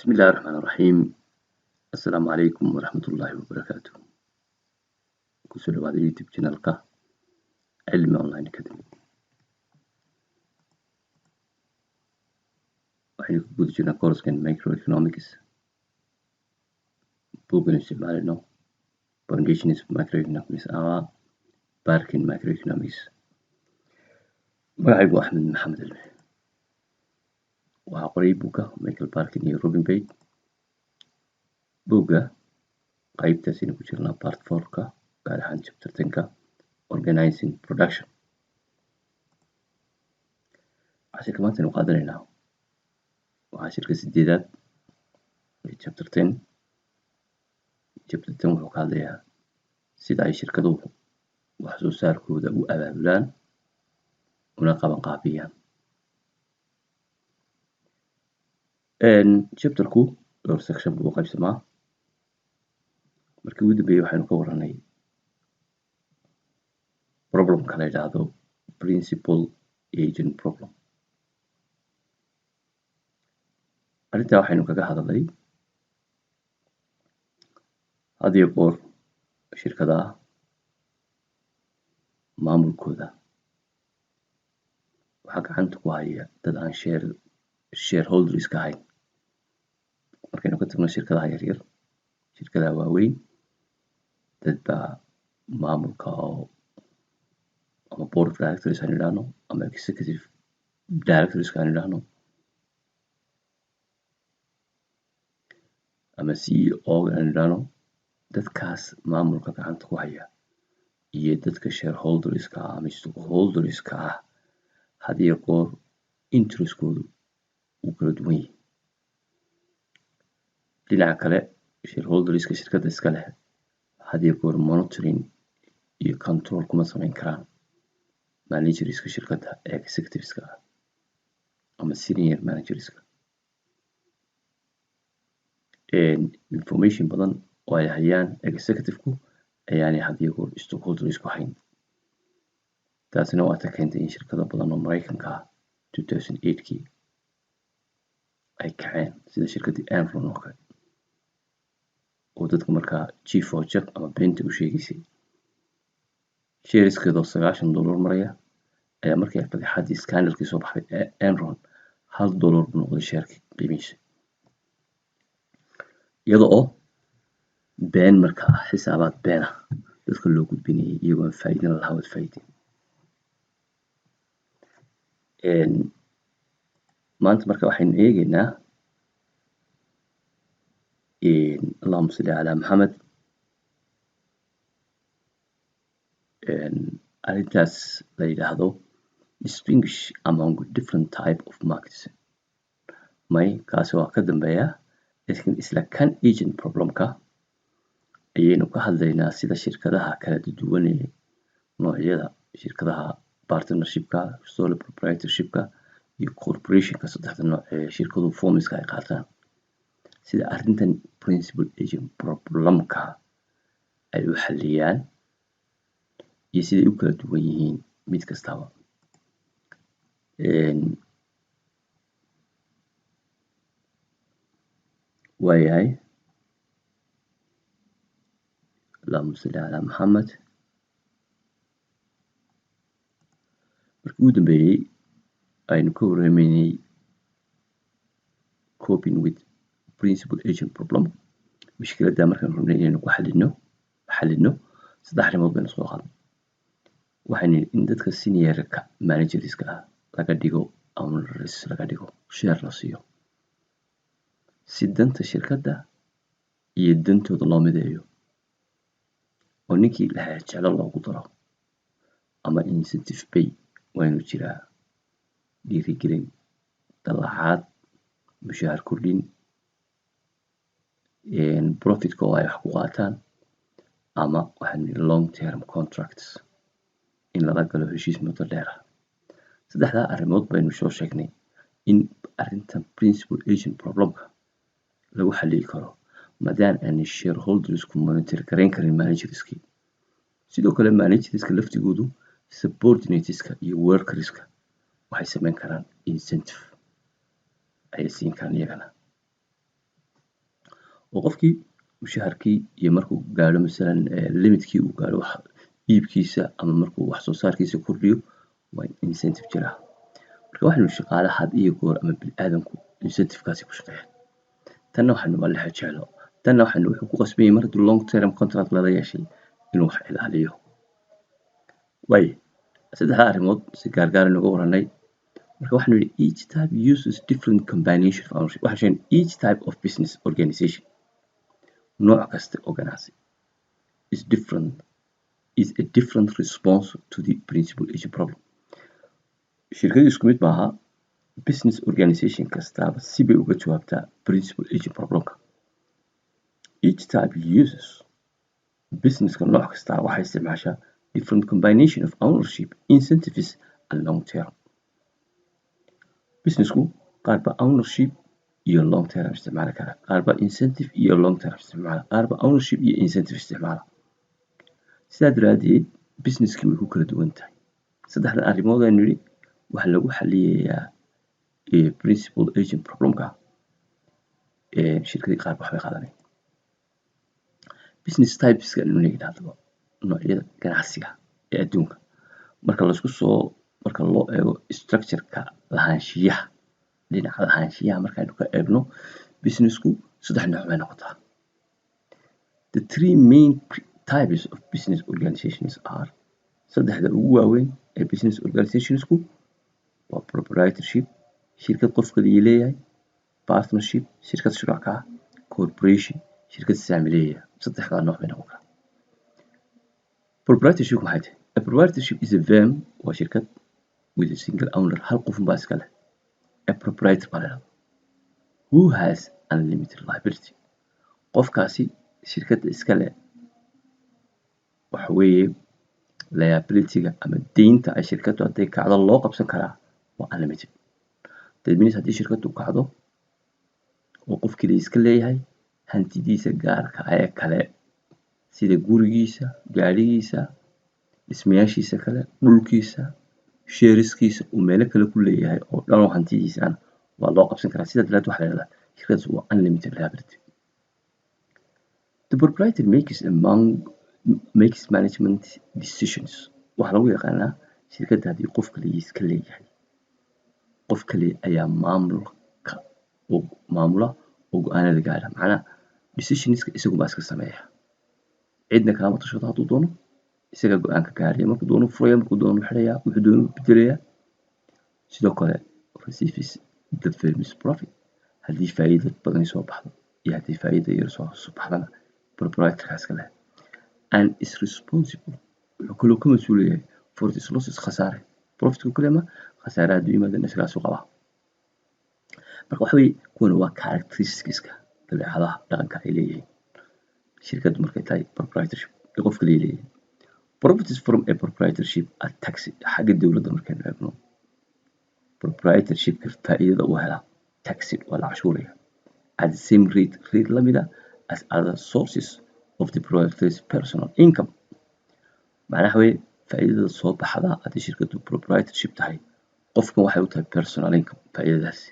بسم الله الرحمن الرحيم. السلام عليكم ورحمة الله وبركاته. kusoo dhawaada youtube channelka cilmi online academy. waxaynu ku guda jirnaa koorskan microeconomics, buuggan isticmaalino foundations of microeconomics ama barkin microeconomics. magacaygu axmed maxamed cilmi. waxaa qoray buugga michael barkin iyo robin bate. buugga qaybtaasina ku jirnaa part 4ka gaar ahaan chapter 10ka organizing production. cashirka maanta aynu qaadanaynaa waa cashirka 8aad ee chapter 10. chapter 10 wuxuu ka hadlayaa sida ay shirkaduhu wax soo saarkooda u abaabulaan una qaban qaabiyaan. chapterku dhowr section buu u qaybsamaa. markii ugu dambeeyay waxaynu ka warranay problemka la yidhaahdo principal agent problem. arrintaa waxaynu kaga hadalnay had iyo goor shirkadaha maamulkooda waxaa gacanta ku haya dad aan shareholders ka ahayn. markaynu ka tagno shirkadaha yaryar, shirkadaha waaweyn, dad baa maamulka oo ama board of directors aan idhaahno ama executive directors aan idhaahno ama CEO aan idhaahno, dadkaas maamulka gacanta ku haya iyo dadka shareholderska ah ama stockholderska ah had iyo goor interestkoodu wuu kala duwan yahay. dhinaca kale shareholderska shirkadda iska leh had iyo goor monitoring iyo control kuma samayn karaan managerska shirkadda ee executiveska ah ama senior managerska. information badan oo ay hayaan executiveku ayaanay had iyo goor stockholdersku hayn. taasina waa ta keentay in shirkado badan oo Mareykanka ah 2008kii ay kaceen, sida shirkaddii Enron oo kale oo dadka markaa chief oo jack ama beenta u sheegaysay. shareskeedoo $90 maraya ayaa markii fadeexadii scandalkii soo baxay ee Enron $1 buu noqday sheerkii qiimihiisa, iyada oo been markaa xisaabaad been ah dadka loo gudbinayay iyagoo aan faa'iidin lahaa wad faa'iidin. maanta marka waxaynu eegaynaa allahumma salli calaa maxamed arrintaas la yidhaahdo distinguish among different type of markets. kaasi waa ka dambeeya laakiin isla kan agent problemka ayaynu ka hadlaynaa sida shirkadaha kala duwan ee noocyada shirkadaha partnershipka, sole proprietorshipka iyo corporationka, saddexda nooc ee shirkaduhu formiska ay qaataan, sida arrintan principal agent problemka ay u xalliyaan iyo siday u kala duwan yihiin mid kastaba. waayahay allahumma salli calaa maxamed. markii ugu dambeeyey aynu ka warramaynay coping with principal agent problem, mushkiladda markaan rabnay inaynu ku xallino 3 arrimood baynu soo qaadnay. waxaynu in dadka seniorka managerska ah laga dhigo owners, laga dhigo share la siiyo si danta shirkadda iyo dantooda loo mideeyo, oo ninkii lahaa jeclo loogu daro, ama incentive pay waynu jiraa, dhiirigelin, dalacaad, mushaar kordhin, profitka oo ay wax ku qaataan, ama waxaan long term contracts in lala galo heshiis muddo dheer ah. 3daa arrimood baynu soo sheegnay in arrintan principal agent problemka lagu xalliyi karo maadaama aanay shareholdersku monitor garayn karin managerskii. sidoo kale managerska laftigoodu subordinateska iyo workerska waxay samayn karaan incentive ayay siin karaan iyagana. oo qofkii mushaharkii iyo markuu gaadho masalan limitkii uu gaadho wax iibkiisa ama markuu wax soo saarkiisa kordhiyo waa in incentive jiraa. Marka waxaynu shaqaalaha had iyo goor ama bini'aadamku incentive-kaasi ku shaqeeyaan. Tanna waxaynu waa la jeclo. Tanna wuxuu ku qasban yahay mar hadduu long term contract lala yeeshay inuu wax ilaaliyo. Waayo saddexda arrimood si gaar inuga warranay. Marka waxaynu yidhi each type uses different combination of ownership. Waxaan sheegnay each type of business organization nooc kasta oo ganacsi is a different response to the principal agent problem. Shirkadu isku mid maaha. Business organization kastaaba si bay uga jawaabtaa principal agent problemka. Each type uses businesska nooc kastaa waxay isticmaashaa different combination of ownership, incentives and long term. Businessku qaar baa ownership iyo long term isticmaali kara, qaar baa incentive iyo long term isticmaala, qaar baa ownership iyo incentive isticmaala. Sidaa daraaddeed businesskii way ku kala duwan tahay. Saddexdan arrimood aynu yidhi waxaa lagu xaliyayaa principal agent problemka. Shirkadii qaar waxbay qaadanayaan. Business typeska inuu yidhaahdo noocyada ganacsiga ee adduunka marka loo eego structure-ka lahaanshiyaha dhinaca lahaanshiyaha markaynu ka eegno businessku saddex nooc bay noqotaa. The three main types of business organizations are saddexda ugu waaweyn ee business organisationsku waa proprietorship shirkad qofkaliya leeyahay, partnership shirkad shuraka ah, corporation shirkad saamileeya. Saddexdaa nooc bay noqon karaan. Proprietorship maxay tahay? A proprietorship is a firm waa shirkad with a single owner hal qof baa iska leh. A proprietor baa la yidhahdaa. Who has unlimited liability? Qofkaasi shirkadda iska leh waxa weeye liability-ga ama deynta ay shirkaddu hadday kacdo loo qabsan karaa waa unlimited. That means haddii shirkaddu kacdo oo qof kaliya iska leeyahay hantidiisa gaarka ah ee kale sida gurigiisa, gaadhigiisa, dhismayaashiisa kale, dhulkiisa, shareskiisa uu meelo kale ku leeyahay oo dhan oo hantidiisa ah waa loo qabsan karaa. Sidaa daraadeed waxaa la yidhahdaa shirkaddaas waa unlimited liability. The proprietor makes management decisions. Waxaa lagu yaqaanaa shirkadda haddii qof kaliya iska leeyahay. Qof kaliya ayaa maamula oo go'aanada gaadha. Macnaha decisionska isagu baa iska sameeya. Cidna kalama tashado hadduu doono isaga go'aanka gaaraya. Markuu doono furaya, markuu doono xidhaya, wuxuu doono beddelaya. Sidoo kale receives the firm's profit. Haddii faa'iido badan soo baxdo iyo haddii faa'iido yar soo baxdana proprietorka iska leh. And is responsible wuxuu kaloo ka mas'uul yahay for its losses khasaare. Profitku kaliya ma khasaare hadduu yimaadana isagaas u qabaa. Marka waxa weeye kuwan waa characteristicska dabeecadaha dhaqanka ay leeyihiin shirkaddu markay tahay proprietorship ee qof kaliya leeyahay. Profits from a proprietorship are taxed. Xagga dowladda markaynu eegno proprietorshipka faa'iidada uu helaa taxed waa la cashuuraya at the same rate la mid ah as other sources of the proprietor's personal income. macnaha weeye faa'iidada soo baxda haddii shirkaddu proprietorship tahay qofkan waxay u tahay personal income faa'iidadaasi.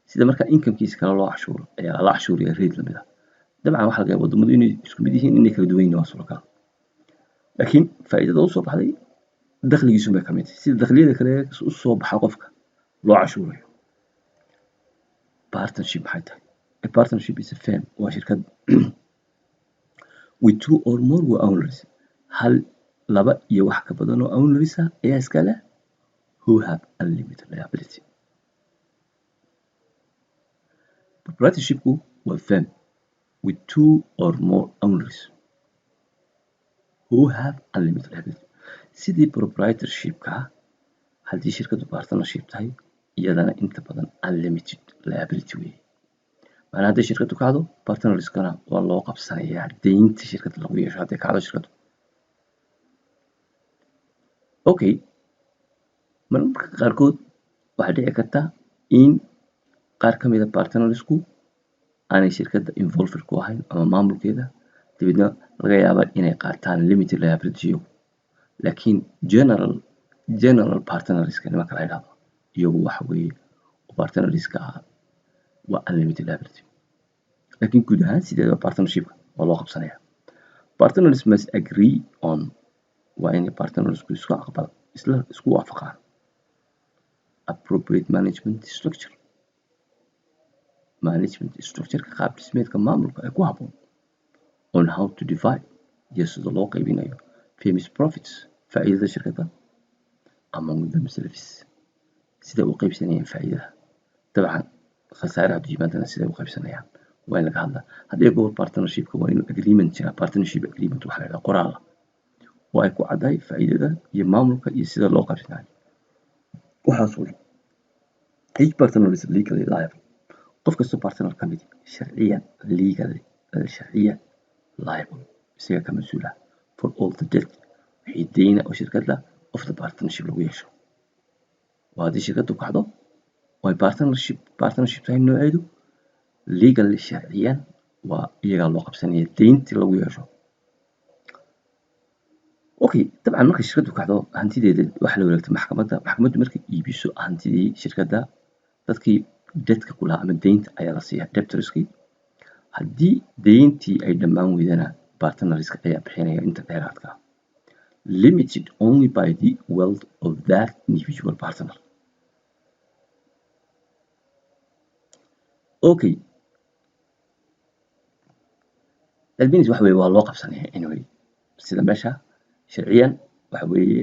Sida marka incomekiisa kale loo cashuuro ayaa lala cashuuraya rate la mid ah. Dabcan waxaa laga yaabaa waddamadu inay isku mid yihiin inay kala duwan yihiin waa suuragal. laakiin faa'iidada u soo baxday dakhligiisu bay ka mid tahay sida dakhliyada kale u soo baxa qofka loo cashuurayo. Partnership maxay tahay? A partnership is a firm waa shirkad with two or more owners hal laba iyo wax ka badan oo owners ah ayaa iska leh who have unlimited liability. Proprietorshipku waa firm with two or more owners who have unlimited liability. Sidii proprietorshipka haddii shirkaddu partnership tahay iyadana inta badan unlimited liability weeye. macnaha hadday shirkaddu kacdo partnerskana waa loo qabsanayaa deynta shirkadda lagu yeesho hadday kacdo shirkaddu. Okay, marmarka qaarkood waxaa dhici karta in qaar ka mid a partnersku aanay shirkadda involved ku ahayn ama maamulkeeda dabeedna laga yaabaa inay qaataan limited liability laakiin general partnerska nimanka la yidhaahdo iyagu waxa weeye partnerska waa unlimited liability. laakiin guud ahaan sideedaba partnershipka waa loo qabsanaya. Partners must agree on, waa inay partnersku isku waafaqaan appropriate management structure, structureka qaab dhismeedka maamulka ee ku habboon, on how to divide, iyo sida loo qaybinayo firm's profits, faa'iidada shirkadda, among themselves, siday u qaybsanayaan faa'iidada. dabcan khasaare hadduu yimaadana siday u qaybsanayaan waa in laga hadlaa. haddii goor partnershipka waa inuu agreement jiraa, partnership agreement waxaa la yidhaha qoraal ah oo ay ku caddahay faa'iidada iyo maamulka iyo sida loo qaybsanayo. waxaas oo dhan each partner is legally liable, qof kastoo partner ka mid sharciyan liable, isaga ka mas-uula for all the debt, wixii deyna oo shirkadda of the partnership lagu yeesho. waa haddii shirkaddu kacdo oo ay partnership tahay nooceedu legal sharciyan waa iyagaa loo qabsanaya deyntii lagu yeesho. okay, dabcan markay shirkaddu kacdo hantideeda waxaa la wareegtay maxkamaddu markay iibiso hantidii shirkadda, dadkii debtka ku lahaa ama deynta ayaa la siiyaa debtorskii. haddii deyntii ay dhammaan weydana partnerska ayaa bixinaya inta dheeraadka ah, limited only by the wealth of that individual partner. okay, adminis waxa weeye waa loo qabsanaya anyway, sida meesha sharciyan waxa weeye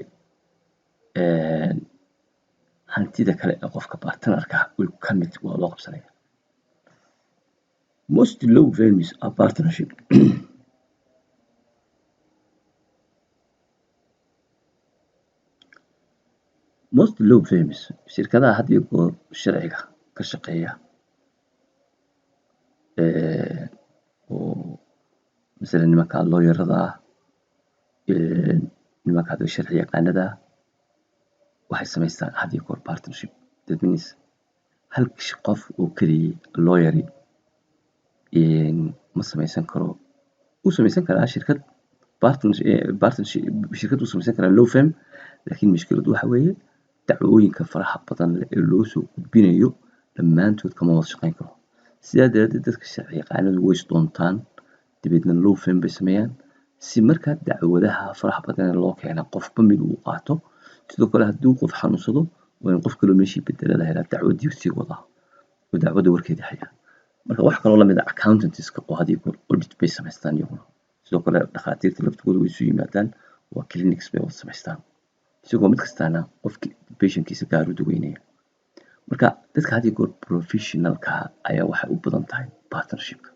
hantida kale ee qofka partnerka ka mid waa loo qabsanaya. most law firms are partnership. most law firms, shirkadaha had iyo goor sharciga ka shaqeeya oo masalan nimanka looyarada ah, nimanka hadda sharci yaqaanada ah, waxay samaystaan had iyo goor partnership. that means hal qof oo keliyay looyari ma samaysan karo. uu samaysan karaa shirkad partnership, shirkad uu samaysan karaa law firm, laakiin mushkiladdu waxa weeye dacwooyinka faraha badan leh ee loo soo gudbinayo dhammaantood kama wada shaqayn karo. sidaa daraaddeed dadka sharci yaqaanadu way isdoontaan, dabeedna law firm bay sameeyaan si markaa dacwadaha faraha badan ee loo keena qofba mid uu qaato. sidoo kale hadduu qof xanuunsado waa in qof kaloo meeshii bedela la helaa dacwadii sii wadaa oo dacwadda warkeeda haya. marka wax kaloo lamid ah accountantska oo had iyo goor audit bay samaystaan iyaguna. sidoo kale dhakhaatiirta laftooda way isu yimaadaan, waa clinics bay wada samaystaan, isagoo mid kastaana qofki patientkiisa gaar u daweynaya. marka dadka had iyo goor professionalka ayaa waxay u badan tahay partnershipka.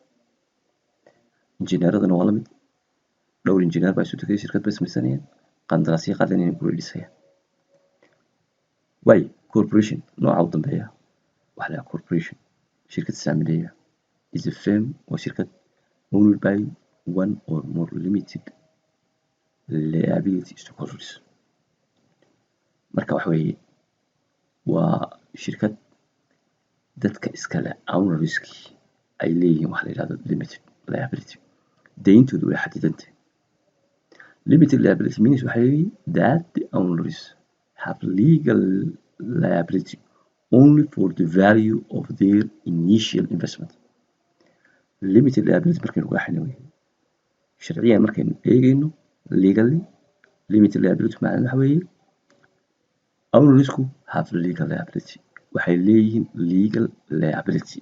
injineeradana waa lamid, dhowr injineer baa isu tagay shirkad bay samaysanayaan, qandaraasyo qaadanayaan, guri dhisayaan. way corporation nooca u dambeeya waxa la corporation, shirkad saamileeya is a firm, waa shirkad owned by one or more limited liability stakeholders. marka waxa weeye waa shirkad dadka iskale ownerski ay leeyihiin waxa la yidhahdo limited liability, deyntoodu way xadidantahay. limited liability means waxa weeye that the owners have legal liability only for the value of their initial investment. limited liability markaynu qeexayno weeye sharciyan markaynu eegayno legally, limited liability macnaheedu waxa weeye ownersku have legal liability, waxay leeyihiin legal liability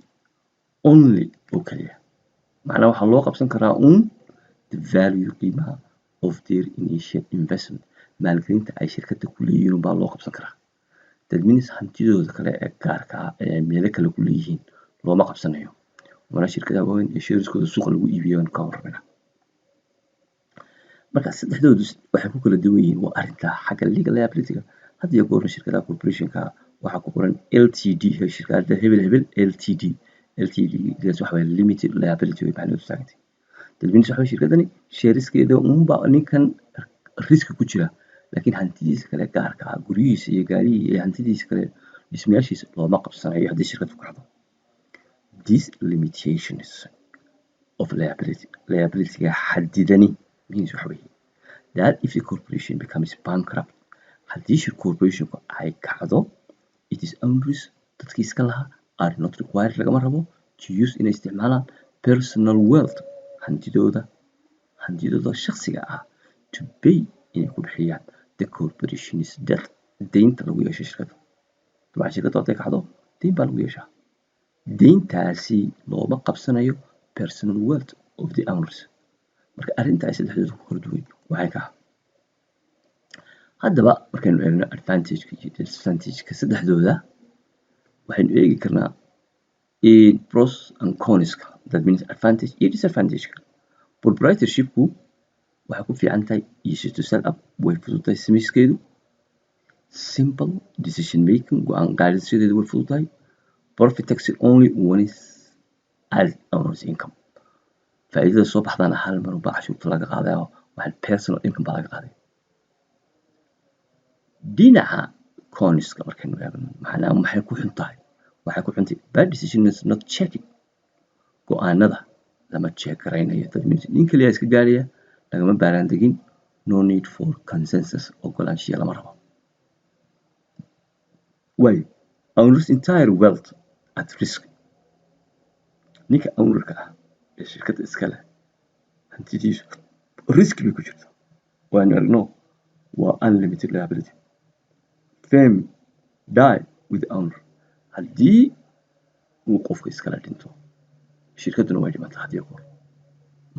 only oo kaliya. macnaha waxaa loo qabsan karaa the value, qiimaha of their initial investment, maalgelinta ay shirkadda ku leeyihiin unbaa loo qabsan karaa. that means hantidooda kale ee gaarka ah ee meelo kale ku leeyihiin looma qabsanayo. mana shirkadaha waaweyn ee shareskooda suuqa lagu iibiyo ka warramina. marka saddexdoodu waxay ku kala duwan yihiin waa arrinta xagga legal liability-ga. had iyo goorna shirkadaha corporationka waxaa ku qoran LTD, shirkadda hebel LTD. LTD-gaas waxa weeye limited liability way macnaheedu taagantay. that means waxa weeye shirkaddani shareskeeda unbaa ninkan riski ku jira, laakiin hantidiisa kale gaarka ah, guryihiisa iyo gaarihii iyo hantidiisa kale dhismayaashiisa looma qabsanayo haddii shirkaddu kacdo. these limitations of liability-ga xadidani means waxa weeye that if the corporation becomes bankrupt, haddii corporationku ay kacdo, it is owners, dadkii iska lahaa are not required, lagama rabo to use inay isticmaalaan personal wealth hantidooda shakhsiga ah to pay inay ku bixiyaan the corporation's debt deynta lagu yeesho shirkadda. Dabcan shirkadda hadday kacdo deyn baa lagu yeeshaa. deyntaasi looma qabsanayo personal wealth of the owners. marka arrinta ay saddexdooda ku kala duwan waxay tahay haddaba markaynu eegno advantage-ka iyo disadvantage-ka saddexdooda waxaynu eegi karnaa pros and cons-ka, that means advantage iyo disadvantage-ka. proprietorship-ku waxay ku fiican tahay easy to set up, way fududahay samayskeedu. simple decision making, go-aan qaadashadeedu way fududahay. profit tax only once as owner's income, faa'iidada soo baxdana hal mar baa cashuurta laga qaadayo, waxa personal income baa laga qaaday. dhinaca cons-ka markaynu eegno maxay ku xun tahay? waxay ku xuntahay bad decisions not checking, go-aanada lama check garaynayo. that means nin kaliya iska gaaraya, lagama baaraan degin. no need for consensus, ogolaanshiya lama rabo. way owner's entire wealth at risk, ninka ownerka ah ee shirkadda iska leh hantidiisu risk bay ku jirta. waanu aragno waa unlimited liability. firm die with the owner, haddii uu qofka iskala dhinto shirkadduna way dhimataa haddii goor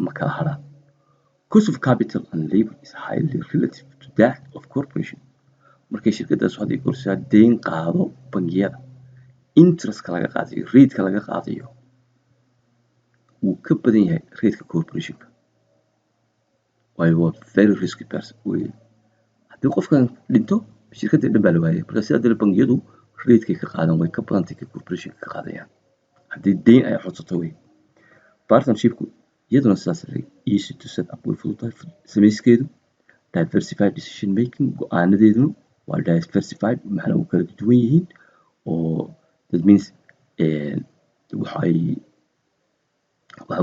ma kala hadhaan. cost of capital and labor is highly relative to that of corporation. markay shirkaddaas hadday korsaa deyn qaado bangiyada, interestka laga qaadayo, rate-ka laga qaadayo wuu ka badan yahay rate-ka corporation-ka. waayo waa very risky person weeye. haddii qofkan dhinto shirkadda dhan baa la waayay. marka sidaa dale bangiyadu rate-kay ka qaadan way ka badantay ka corporation-ka ka qaadayaan haddii deyn ay codsato wey. partnership-ku iyaduna sidaas easy to set up, way fududahay samayskeedu. diversified decision making, go-aanadeeduna waa diversified, macnaa u kala duwan yihiin. oo that means waxa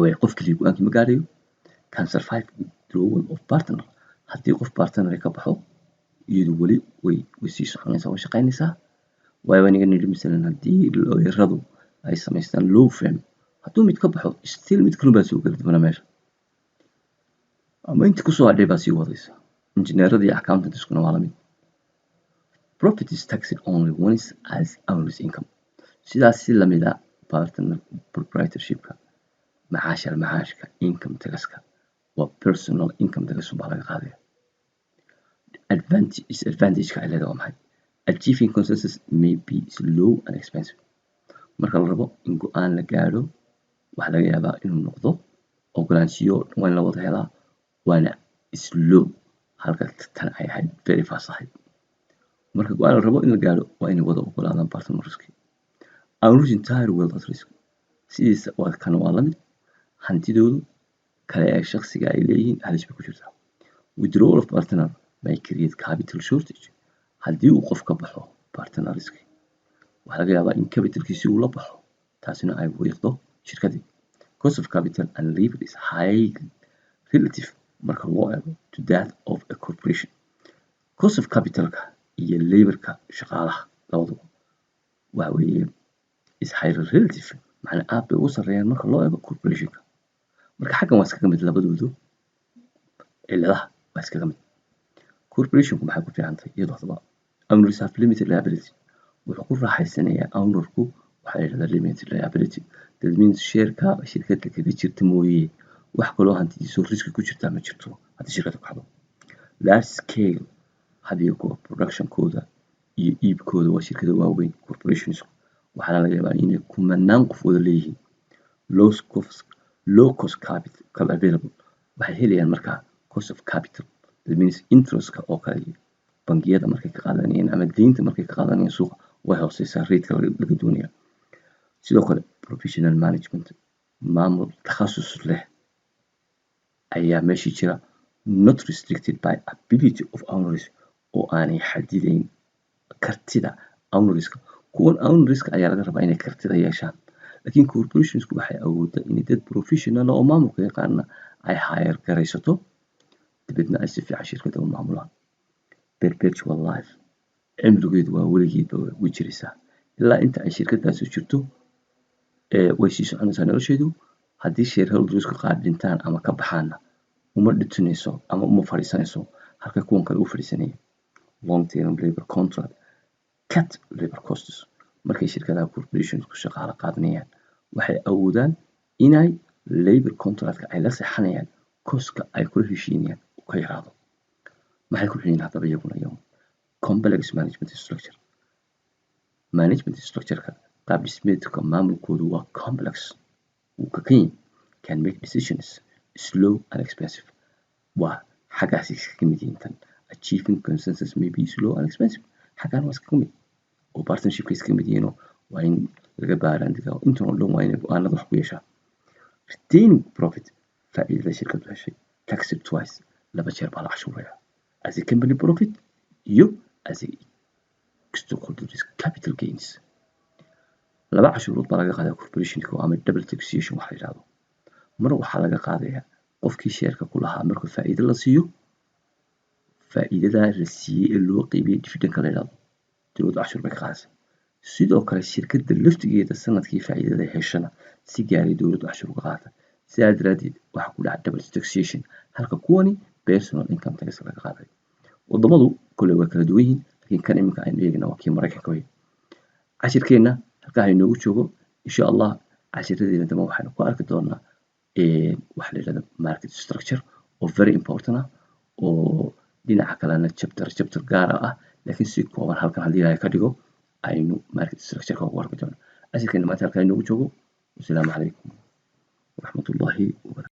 weeye qof kaliya go-aankii ma gaarayo. can survive withdrawal of partner, haddii qof partner ka baxo iyadu weli way sii soconaysaa, way shaqaynaysaa. waayo aniga nidhi masalan haddii looyaradu ay samaystaan law firm, hadduu mid ka baxo still mid kalun baa soo geli doona meesha, ama inta kusoo hadhay baa sii wadaysa. engineerada iyo accountantskuna waa lamid. profit is taxed only once as owner's income, sidaas si lamida partner proprietorship-ka macaashka income taxka waa personal income tax baa laga qaadaya. disadvantage-ka ay leedahay waa maxay? achieving consensus may be slow and expensive, marka la rabo in go-aan la gaadho waxaa laga yaabaa inuu noqdo ogolaanshiyo waa in la wada helaa, waana slow, halka tan ay ahayd very fast ahayd. marka go-aan la rabo in la gaadho waa inay wada ogolaadaan partnerski. owner's entire wealth at risk, sidiisa kan waa lamid, hantidoodu kale ee shakhsiga ay leeyihiin halis bay ku jirtaa. withdrawal of partner may create capital shortage, haddii uu qof ka baxo partnerski waxaa laga yaabaa in capitalkiisi uu la baxo, taasina ay wiiqdo shirkaddii. cost of capital and labor is highly relative marka loo eego to that of a corporation. cost of capitalka iyo laborka shaqaalaha labaduba waxa weeye is highly relative, macnaa aad bay ugu sarreeyaan marka loo eego corporation-ka. marka xaggan waa iskaga mid labadoodu, cilladaha waa iskaga mid. corporation-ku maxay ku fiican tahay iyadoo hadaba owners have limited liability, wuxuu ku raaxaysanayaa ownerku waxaa la yidhahdaa limited liability. that means sheerka shirkadda kaga jirta mooye wax kaloo hantidiisoo riski ku jirtaa ma jirto haddii shirkadda kacdo. large scale hadiyo kuwa production-kooda iyo iibkooda waa shirkado waaweyn corporations, waxaana laga yaabaa inay kumanaan qof wada leeyihiin. low cost capital available, waxay helayaan markaa cost of capital, that means interest-ka oo kale bangiyada markay ka qaadanayeen ama deynta markay ka qaadanayeen suuqa way hooseysaa rate-ka laga doonaya. sidoo kale professional management, maamul takhasus leh ayaa meeshii jira. not restricted by ability of owners, oo aanay xadidayn kartida ownerska. kuwan ownerska ayaa laga rabaa inay kartida yeeshaan, laakiin corporationsku waxay awooddaa inay dad professional oo maamulka yaqaana ay hire garaysato, dibadna ay si fiican shirkadda u maamulaan. perpetual life, cimrigeedu waa weligeedba way jiraysaa ilaa inta ay shirkaddaasi jirto way sii soconaysaa nolosheedu. haddii shareholdersku qaar dhintaan ama ka baxaanna uma dhitinayso ama uma fadhiisanayso halka kuwan kale u fadhiisanayeen. Long term labor contract cut labor costs. Markay shirkadaha corporationsku shaqaale qaadanayaan waxay awoodaan inay labor contractka ay la saxanayaan coska ay kula heshiinayaan uu ka yaraado. maxay ku xihiin haddaba iyaguna complex management structure. Management structure-ka qaab dhismeedka maamulkoodu waa complex. Uu ka kan can make decisions slow and expensive. waa xaggaas iska mid yihiin tan. Achieving consensus may be slow and expensive. xaggaan waa iska mid oo partnershipka iska mid yihiinoo waa in laga baaraandigaa intan oo dhan waa inay go'aanada wax ku yeeshaan. Retaining profit. faa'iidada shirkadu heshay taxed twice. laba jeer baa la cashuurayaa. As a company profit iyo as a stockholders capital gains. laba cashuurood baa laga qaadaa corporationka ama double taxation waxa la yiraahdo. mar waxaa laga qaadayaa qofkii sheerka ku lahaa marka faa'iido la siiyo, faa'iidada la siiyey ee loo qaybiyey dividend-ka la yiraahdo dowladda cashuur bay ka qaadaysaa. sidoo kale shirkadda laftigeeda sanadkii faa'iidada heshana si gaaray dowladda cashuur uga qaadata. sidaa daraadeed waxaa ku dhaca double taxation halka kuwani personal income tax laga qaaday. wadamadu kole waa kala duwan yihiin laakiin kan iminka aynu eegna waa kii Mareykanka wey. cashirkeena halkaa inoogu joogo insha Allah. cashiradeena dambe waxaynu ku arki doonaa waxa la yiraahdo market structure oo very important ah oo dhinaca kalena chapter gaar ah laakiin si kooban halkan haddii ilaahay ka dhigo aynu market structure-ka ugu arki doonaa. cashirkeena maanta halkaa inoogu joogo. Assalaamu calaykum waraxmatullaahi wabarakaatuh.